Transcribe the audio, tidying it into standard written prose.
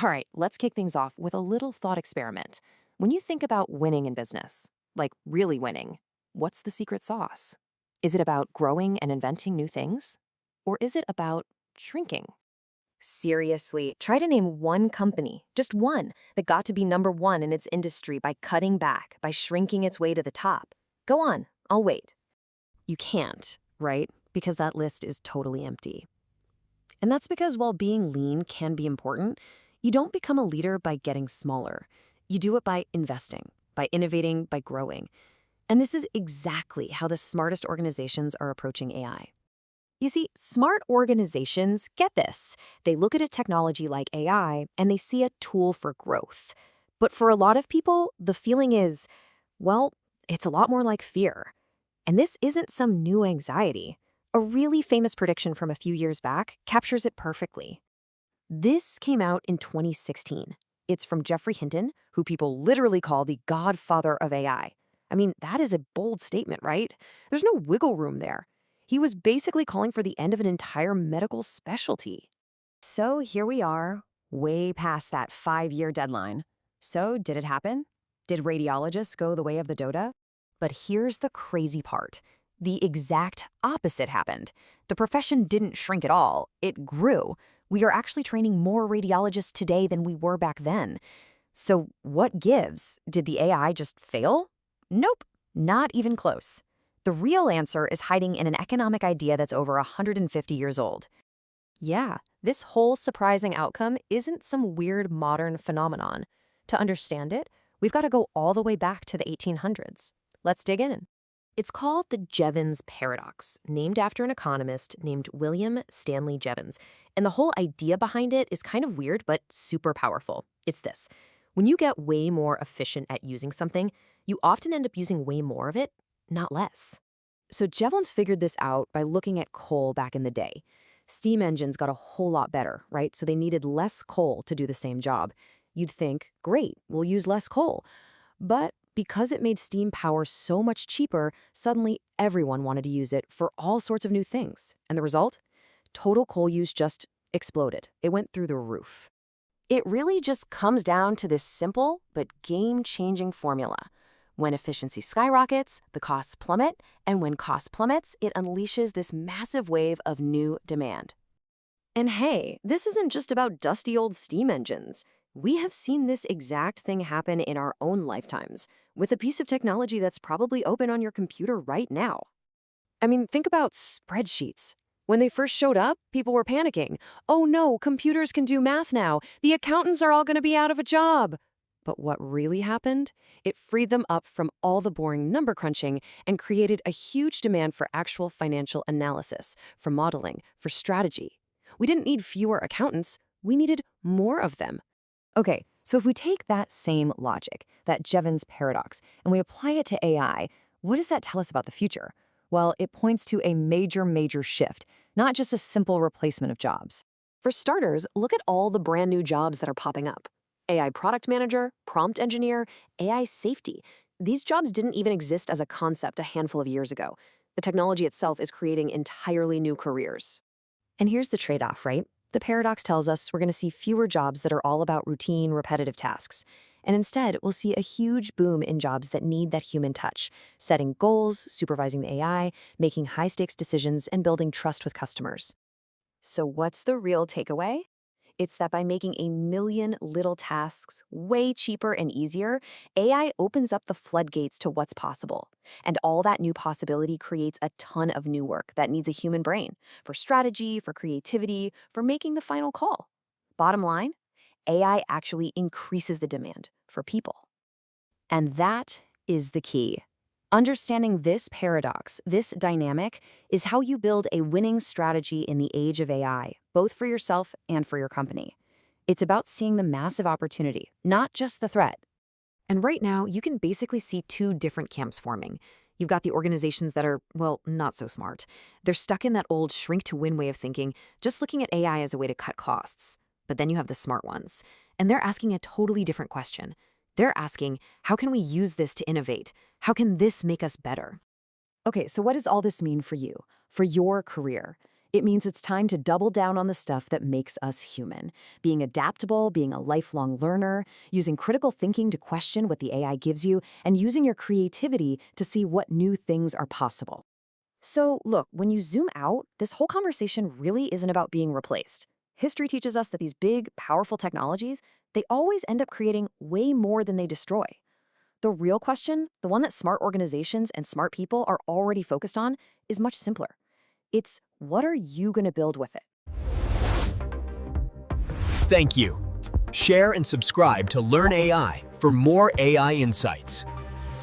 All right, let's kick things off with a little thought experiment. When you think about winning in business, like really winning, what's the secret sauce? Is it about growing and inventing new things? Or is it about shrinking? Seriously, try to name one company, just one, that got to be number one in its industry by cutting back, by shrinking its way to the top. Go on, I'll wait. You can't, right? Because that list is totally empty. And that's because while being lean can be important, you don't become a leader by getting smaller. You do it by investing, by innovating, by growing. And this is exactly how the smartest organizations are approaching AI. You see, smart organizations get this. They look at a technology like AI and they see a tool for growth. But for a lot of people, the feeling is, well, it's a lot more like fear. And this isn't some new anxiety. A really famous prediction from a few years back captures it perfectly. This came out in 2016. It's from Geoffrey Hinton, who people literally call the godfather of AI. I mean, that is a bold statement, right? There's no wiggle room there. He was basically calling for the end of an entire medical specialty. So here we are, way past that 5-year deadline. So did it happen? Did radiologists go the way of the dodo? But here's the crazy part. The exact opposite happened. The profession didn't shrink at all, it grew. We are actually training more radiologists today than we were back then. So what gives? Did the AI just fail? Nope, not even close. The real answer is hiding in an economic idea that's over 150 years old. Yeah, this whole surprising outcome isn't some weird modern phenomenon. To understand it, we've got to go all the way back to the 1800s. Let's dig in. It's called the Jevons Paradox, named after an economist named William Stanley Jevons. And the whole idea behind it is kind of weird, but super powerful. It's this. When you get way more efficient at using something, you often end up using way more of it, not less. So Jevons figured this out by looking at coal back in the day. Steam engines got a whole lot better, right? So they needed less coal to do the same job. You'd think, great, we'll use less coal. But because it made steam power so much cheaper, suddenly everyone wanted to use it for all sorts of new things. And the result? Total coal use just exploded. It went through the roof. It really just comes down to this simple but game-changing formula. When efficiency skyrockets, the costs plummet, and when cost plummets, it unleashes this massive wave of new demand. And hey, this isn't just about dusty old steam engines. We have seen this exact thing happen in our own lifetimes, with a piece of technology that's probably open on your computer right now. I mean, think about spreadsheets. When they first showed up, people were panicking. Oh no, computers can do math now. The accountants are all going to be out of a job. But what really happened? It freed them up from all the boring number crunching and created a huge demand for actual financial analysis, for modeling, for strategy. We didn't need fewer accountants, we needed more of them. Okay, so if we take that same logic, that Jevons paradox, and we apply it to AI, what does that tell us about the future? Well, it points to a major shift, not just a simple replacement of jobs. For starters, look at all the brand new jobs that are popping up. AI product manager, prompt engineer, AI safety. These jobs didn't even exist as a concept a handful of years ago. The technology itself is creating entirely new careers. And here's the trade-off, right? The paradox tells us we're going to see fewer jobs that are all about routine, repetitive tasks. And instead, we'll see a huge boom in jobs that need that human touch, setting goals, supervising the AI, making high-stakes decisions, and building trust with customers. So what's the real takeaway? It's that by making a million little tasks way cheaper and easier, AI opens up the floodgates to what's possible. And all that new possibility creates a ton of new work that needs a human brain for strategy, for creativity, for making the final call. Bottom line, AI actually increases the demand for people. And that is the key. Understanding this paradox, this dynamic, is how you build a winning strategy in the age of AI, both for yourself and for your company. It's about seeing the massive opportunity, not just the threat. And right now, you can basically see two different camps forming. You've got the organizations that are, well, not so smart. They're stuck in that old shrink-to-win way of thinking, just looking at AI as a way to cut costs. But then you have the smart ones, and they're asking a totally different question. They're asking, how can we use this to innovate? How can this make us better? Okay, so what does all this mean for you, for your career? It means it's time to double down on the stuff that makes us human. Being adaptable, being a lifelong learner, using critical thinking to question what the AI gives you, and using your creativity to see what new things are possible. So, look, when you zoom out, this whole conversation really isn't about being replaced. History teaches us that these big, powerful technologies, they always end up creating way more than they destroy. The real question, the one that smart organizations and smart people are already focused on, is much simpler. It's what are you going to build with it? Thank you. Share and subscribe to Learn AI for more AI insights.